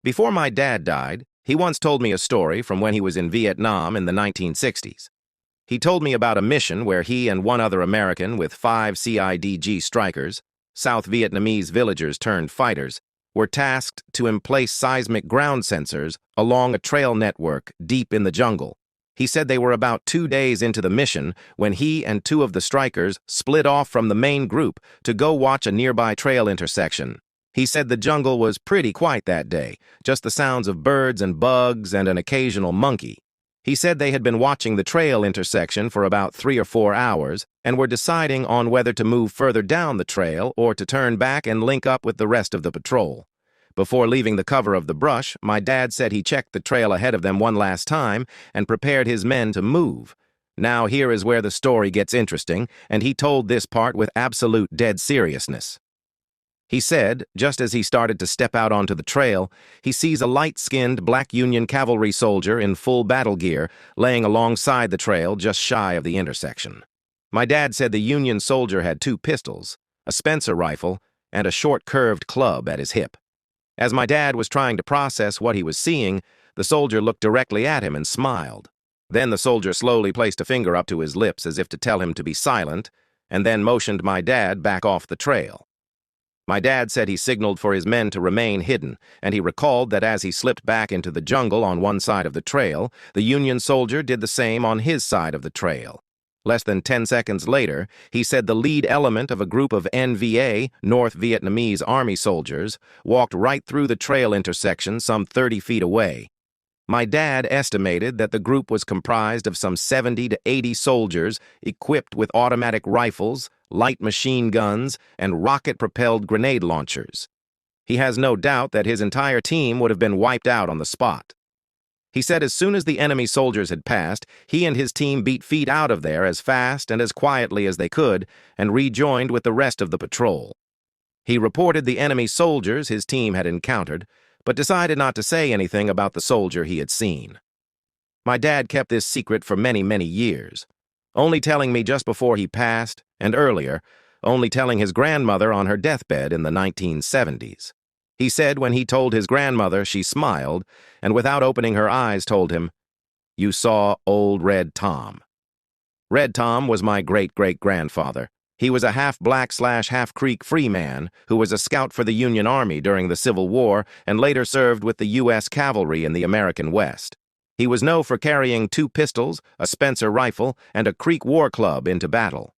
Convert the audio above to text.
Before my dad died, he once told me a story from when he was in Vietnam in the 1960s. He told me about a mission where he and one other American with 5 CIDG strikers, South Vietnamese villagers turned fighters, were tasked to emplace seismic ground sensors along a trail network deep in the jungle. He said they were about 2 days into the mission when he and 2 of the strikers split off from the main group to go watch a nearby trail intersection. He said the jungle was pretty quiet that day, just the sounds of birds and bugs and an occasional monkey. He said they had been watching the trail intersection for about 3 or 4 hours and were deciding on whether to move further down the trail or to turn back and link up with the rest of the patrol. Before leaving the cover of the brush, my dad said he checked the trail ahead of them one last time and prepared his men to move. Now here is where the story gets interesting, and he told this part with absolute dead seriousness. He said, just as he started to step out onto the trail, he sees a light-skinned black Union cavalry soldier in full battle gear laying alongside the trail just shy of the intersection. My dad said the Union soldier had 2 pistols, a Spencer rifle, and a short curved club at his hip. As my dad was trying to process what he was seeing, the soldier looked directly at him and smiled. Then the soldier slowly placed a finger up to his lips as if to tell him to be silent, and then motioned my dad back off the trail. My dad said he signaled for his men to remain hidden, and he recalled that as he slipped back into the jungle on one side of the trail, the Union soldier did the same on his side of the trail. Less than 10 seconds later, he said the lead element of a group of NVA, North Vietnamese Army soldiers, walked right through the trail intersection some 30 feet away. My dad estimated that the group was comprised of some 70 to 80 soldiers equipped with automatic rifles, light machine guns, and rocket-propelled grenade launchers. He has no doubt that his entire team would have been wiped out on the spot. He said as soon as the enemy soldiers had passed, he and his team beat feet out of there as fast and as quietly as they could and rejoined with the rest of the patrol. He reported the enemy soldiers his team had encountered, but decided not to say anything about the soldier he had seen. My dad kept this secret for many, many years, only telling me just before he passed, and earlier, only telling his grandmother on her deathbed in the 1970s. He said when he told his grandmother, she smiled, and without opening her eyes told him, "You saw old Red Tom." Red Tom was my great-great-grandfather. He was a half-black/half-Creek free man who was a scout for the Union Army during the Civil War and later served with the U.S. Cavalry in the American West. He was known for carrying 2 pistols, a Spencer rifle, and a Creek war club into battle.